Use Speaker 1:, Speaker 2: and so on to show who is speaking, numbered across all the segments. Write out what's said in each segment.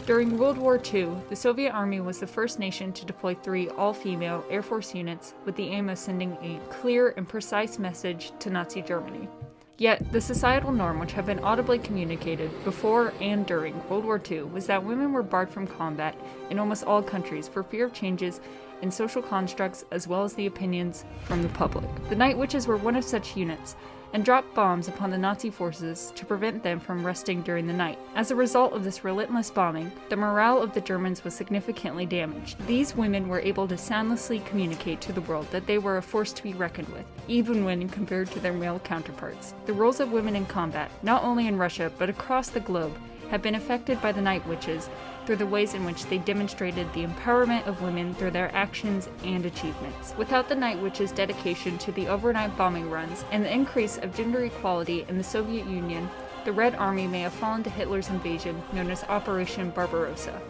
Speaker 1: During World War II, the Soviet Army was the first nation to deploy 3 all-female Air Force units with the aim of sending a clear and precise message to Nazi Germany. Yet, the societal norm which had been audibly communicated before and during World War II was that women were barred from combat in almost all countries for fear of changes in social constructs as well as the opinions from the public. The Night Witches were one of such units, and dropped bombs upon the Nazi forces to prevent them from resting during the night. As a result of this relentless bombing, the morale of the Germans was significantly damaged. These women were able to soundlessly communicate to the world that they were a force to be reckoned with, even when compared to their male counterparts. The roles of women in combat, not only in Russia but across the globe, have been affected by the Night Witches through the ways in which they demonstrated the empowerment of women through their actions and achievements. Without the Night Witches' dedication to the overnight bombing runs and the increase of gender equality in the Soviet Union, the Red Army may have fallen to Hitler's invasion known as Operation Barbarossa.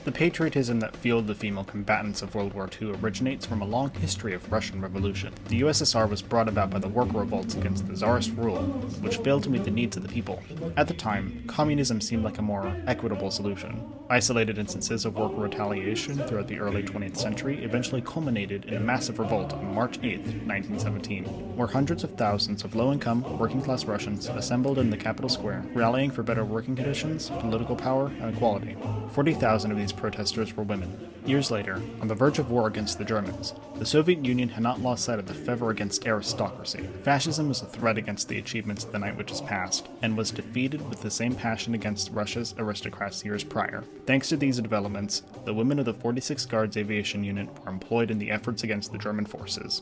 Speaker 2: The patriotism that fueled the female combatants of World War II originates from a long history of Russian revolution. The USSR was brought about by the worker revolts against the Tsarist rule, which failed to meet the needs of the people. At the time, communism seemed like a more equitable solution. Isolated instances of worker retaliation throughout the early 20th century eventually culminated in a massive revolt on March 8, 1917, where hundreds of thousands of low-income, working-class Russians assembled in the capital square, rallying for better working conditions, political power, and equality. 40,000 of these protesters were women. Years later, on the verge of war against the Germans, the Soviet Union had not lost sight of the fervor against aristocracy. Fascism was a threat against the achievements of the Night Witches' past, and was defeated with the same passion against Russia's aristocrats years prior. Thanks to these developments, the women of the 46th Guards Aviation Unit were employed in the efforts against the German forces.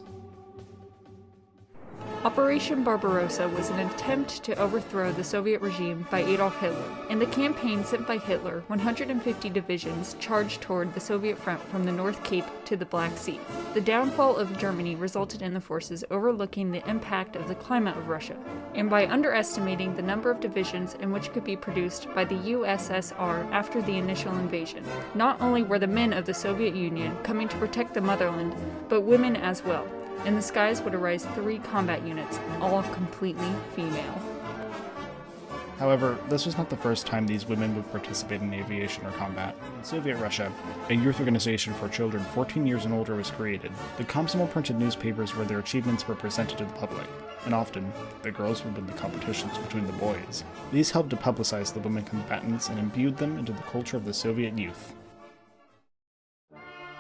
Speaker 1: Operation Barbarossa was an attempt to overthrow the Soviet regime by Adolf Hitler. In the campaign sent by Hitler, 150 divisions charged toward the Soviet front from the North Cape to the Black Sea. The downfall of Germany resulted in the forces overlooking the impact of the climate of Russia, and by underestimating the number of divisions in which could be produced by the USSR after the initial invasion. Not only were the men of the Soviet Union coming to protect the motherland, but women as well. In the skies would arise 3 combat units, all completely female.
Speaker 2: However, this was not the first time these women would participate in aviation or combat. In Soviet Russia, a youth organization for children 14 years and older was created. The Komsomol printed newspapers where their achievements were presented to the public, and often, the girls would win the competitions between the boys. These helped to publicize the women combatants and imbued them into the culture of the Soviet youth.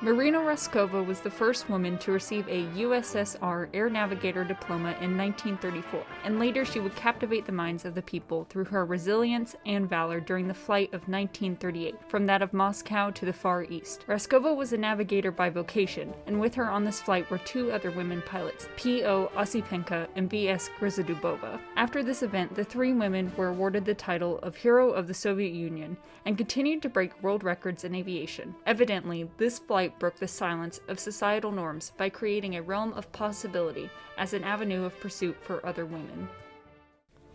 Speaker 1: Marina Raskova was the first woman to receive a USSR Air Navigator diploma in 1934, and later she would captivate the minds of the people through her resilience and valor during the flight of 1938, from that of Moscow to the Far East. Raskova was a navigator by vocation, and with her on this flight were 2 other women pilots, P.O. Osipenko and B.S. Grizadubova. After this event, the 3 women were awarded the title of Hero of the Soviet Union, and continued to break world records in aviation. Evidently, this flight broke the silence of societal norms by creating a realm of possibility as an avenue of pursuit for other women.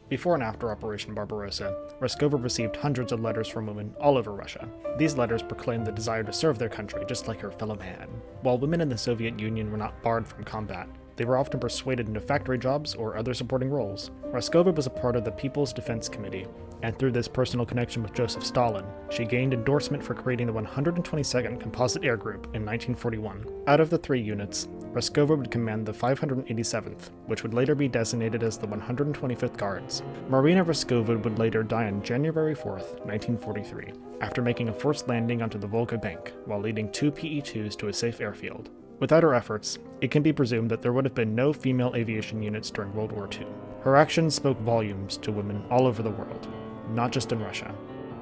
Speaker 2: Before and after Operation Barbarossa, Raskova received hundreds of letters from women all over Russia. These letters proclaimed the desire to serve their country just like her fellow man. While women in the Soviet Union were not barred from combat, they were often persuaded into factory jobs or other supporting roles. Raskova was a part of the People's Defense Committee, and through this personal connection with Joseph Stalin, she gained endorsement for creating the 122nd Composite Air Group in 1941. Out of the 3 units, Raskova would command the 587th, which would later be designated as the 125th Guards. Marina Raskova would later die on January 4th, 1943, after making a forced landing onto the Volga Bank while leading 2 PE-2s to a safe airfield. Without her efforts, it can be presumed that there would have been no female aviation units during World War II. Her actions spoke volumes to women all over the world, not just in Russia.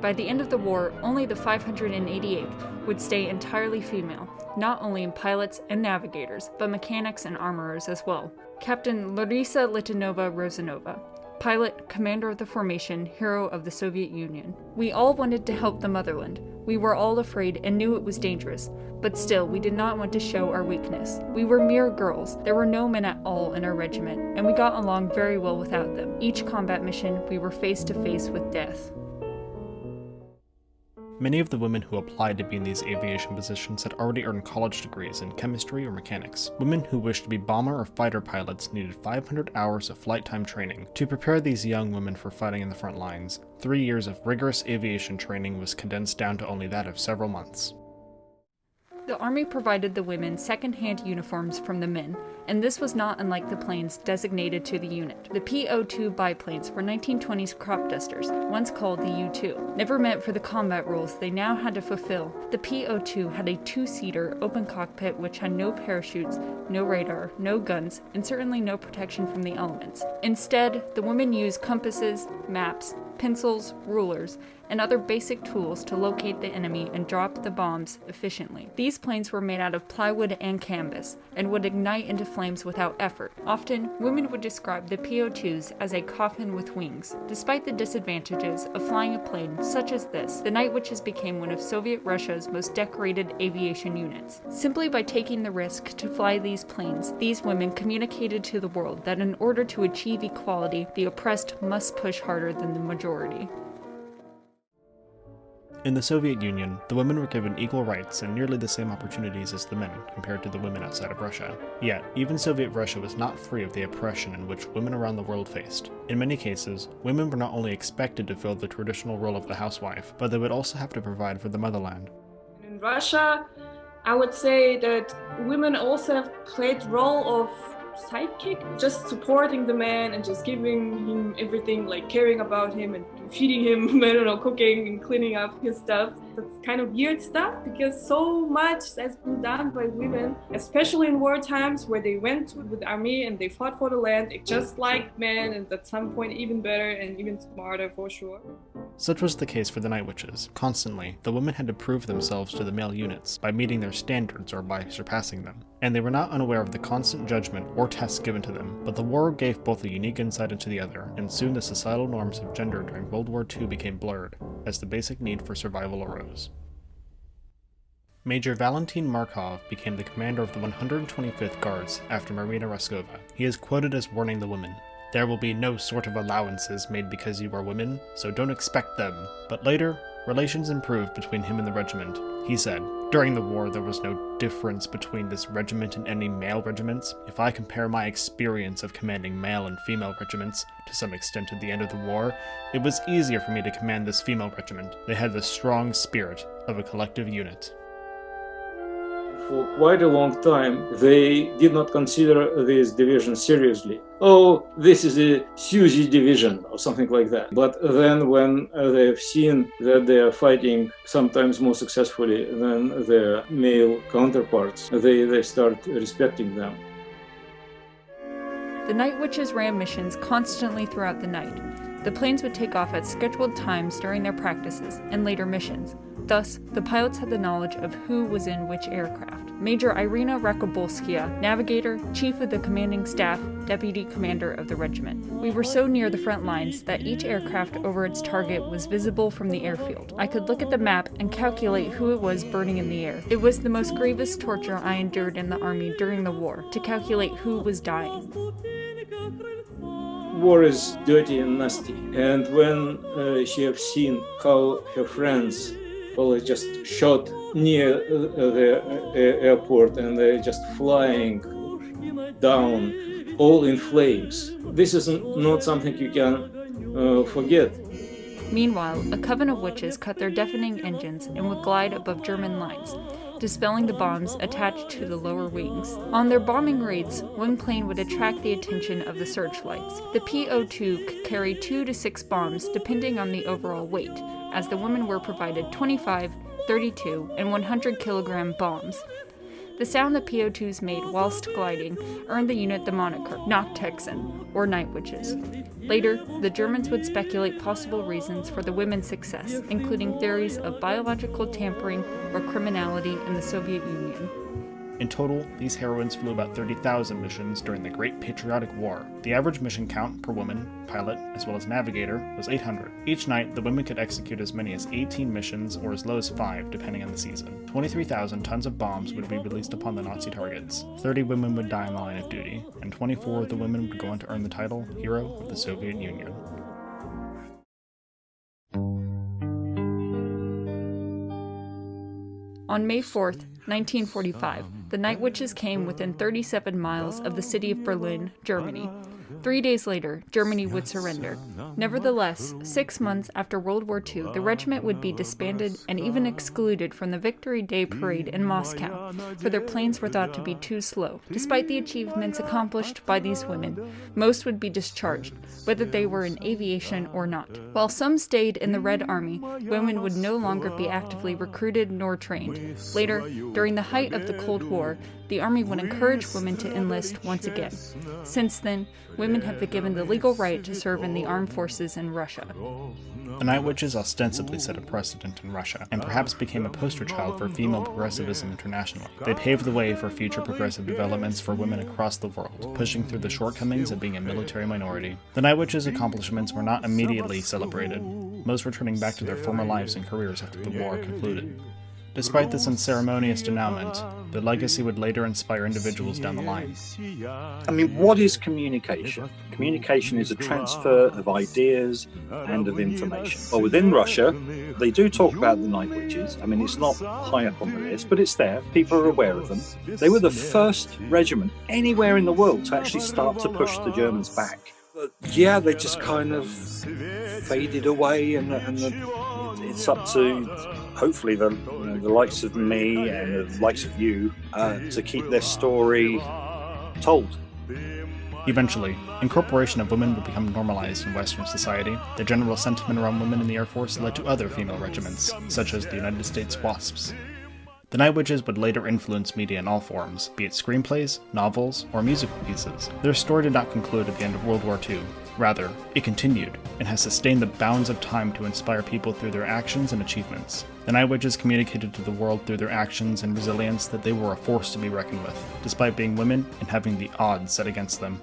Speaker 1: By the end of the war, only the 588th would stay entirely female, not only in pilots and navigators, but mechanics and armorers as well. Captain Larisa Litanova-Rozanova, pilot, commander of the formation, Hero of the Soviet Union. We all wanted to help the motherland. We were all afraid and knew it was dangerous, but still we did not want to show our weakness. We were mere girls. There were no men at all in our regiment, and we got along very well without them. Each combat mission, we were face to face with death.
Speaker 2: Many of the women who applied to be in these aviation positions had already earned college degrees in chemistry or mechanics. Women who wished to be bomber or fighter pilots needed 500 hours of flight time training. To prepare these young women for fighting in the front lines, 3 years of rigorous aviation training was condensed down to only that of several months.
Speaker 1: The Army provided the women second-hand uniforms from the men, and this was not unlike the planes designated to the unit. The P-02 biplanes were 1920s crop dusters, once called the U-2. Never meant for the combat roles they now had to fulfill, the P-02 had a two-seater open cockpit which had no parachutes, no radar, no guns, and certainly no protection from the elements. Instead, the women used compasses, maps, pencils, rulers, and other basic tools to locate the enemy and drop the bombs efficiently. These planes were made out of plywood and canvas, and would ignite into flames without effort. Often, women would describe the P-02s as a coffin with wings. Despite the disadvantages of flying a plane such as this, the Night Witches became one of Soviet Russia's most decorated aviation units. Simply by taking the risk to fly these planes, these women communicated to the world that in order to achieve equality, the oppressed must push harder than the majority.
Speaker 2: In the Soviet Union, the women were given equal rights and nearly the same opportunities as the men compared to the women outside of Russia. Yet, even Soviet Russia was not free of the oppression in which women around the world faced. In many cases, women were not only expected to fill the traditional role of the housewife, but they would also have to provide for the motherland.
Speaker 3: In Russia, I would say that women also have played the role of sidekick, just supporting the man and just giving him everything, like caring about him and feeding him, I don't know, cooking and cleaning up his stuff. That's kind of weird stuff because so much has been done by women, especially in war times where they went with the army and they fought for the land just like men, and at some point even better and even smarter for sure.
Speaker 2: Such was the case for the Night Witches. Constantly, the women had to prove themselves to the male units by meeting their standards or by surpassing them. And they were not unaware of the constant judgment or tests given to them, but the war gave both a unique insight into the other, and soon the societal norms of gender during World War II became blurred, as the basic need for survival arose. Major Valentin Markov became the commander of the 125th Guards after Marina Raskova. He is quoted as warning the women, "There will be no sort of allowances made because you are women, so don't expect them." But later, relations improved between him and the regiment. He said, "During the war there was no difference between this regiment and any male regiments. If I compare my experience of commanding male and female regiments, to some extent at the end of the war, it was easier for me to command this female regiment. They had the strong spirit of a collective unit."
Speaker 4: For quite a long time, they did not consider this division seriously. Oh, this is a Suzy division or something like that. But then when they've seen that they are fighting sometimes more successfully than their male counterparts, they start respecting them.
Speaker 1: The Night Witches ran missions constantly throughout the night. The planes would take off at scheduled times during their practices and later missions. Thus, the pilots had the knowledge of who was in which aircraft. Major Irina Rakobolskaya, navigator, chief of the commanding staff, deputy commander of the regiment. We were so near the front lines that each aircraft over its target was visible from the airfield. I could look at the map and calculate who it was burning in the air. It was the most grievous torture I endured in the army during the war, to calculate who was dying.
Speaker 4: War is dirty and nasty, and when she has seen how her friends just shot near the airport and they're just flying down, all in flames, this is not something you can forget.
Speaker 1: Meanwhile, a coven of witches cut their deafening engines and would glide above German lines, dispelling the bombs attached to the lower wings. On their bombing raids, one plane would attract the attention of the searchlights. The P-02 could carry 2 to 6 bombs depending on the overall weight, as the women were provided 25, 32, and 100 kilogram bombs. The sound the P-02s made whilst gliding earned the unit the moniker Nachthexen, or Night Witches. Later, the Germans would speculate possible reasons for the women's success, including theories of biological tampering or criminality in the Soviet Union.
Speaker 2: In total, these heroines flew about 30,000 missions during the Great Patriotic War. The average mission count per woman, pilot, as well as navigator, was 800. Each night, the women could execute as many as 18 missions or as low as 5, depending on the season. 23,000 tons of bombs would be released upon the Nazi targets. 30 women would die in the line of duty, and 24 of the women would go on to earn the title Hero of the Soviet Union.
Speaker 1: On May 4th, 1945, the Night Witches came within 37 miles of the city of Berlin, Germany. 3 days later, Germany would surrender. Nevertheless, 6 months after World War II, the regiment would be disbanded and even excluded from the Victory Day parade in Moscow, for their planes were thought to be too slow. Despite the achievements accomplished by these women, most would be discharged, whether they were in aviation or not. While some stayed in the Red Army, women would no longer be actively recruited nor trained. Later, during the height of the Cold War, the Army would encourage women to enlist once again. Since then, women have been given the legal right to serve in the armed forces in Russia.
Speaker 2: The Night Witches ostensibly set a precedent in Russia, and perhaps became a poster child for female progressivism internationally. They paved the way for future progressive developments for women across the world, pushing through the shortcomings of being a military minority. The Night Witches' accomplishments were not immediately celebrated, most returning back to their former lives and careers after the war concluded. Despite this unceremonious denouement, their legacy would later inspire individuals down the line.
Speaker 5: I mean, what is communication? Communication is a transfer of ideas and of information. Well, within Russia, they do talk about the Night Witches. I mean, it's not high up on the list, but it's there. People are aware of them. They were the first regiment anywhere in the world to actually start to push the Germans back. But yeah, they just kind of faded away, and it's up to hopefully the likes of me and the likes of you to keep their story told.
Speaker 2: Eventually, incorporation of women would become normalized in Western society. The general sentiment around women in the Air Force led to other female regiments, such as the United States Wasps. The Night Witches would later influence media in all forms, be it screenplays, novels, or musical pieces. Their story did not conclude at the end of World War II. Rather, it continued, and has sustained the bounds of time to inspire people through their actions and achievements. The Night Witches communicated to the world through their actions and resilience that they were a force to be reckoned with, despite being women and having the odds set against them.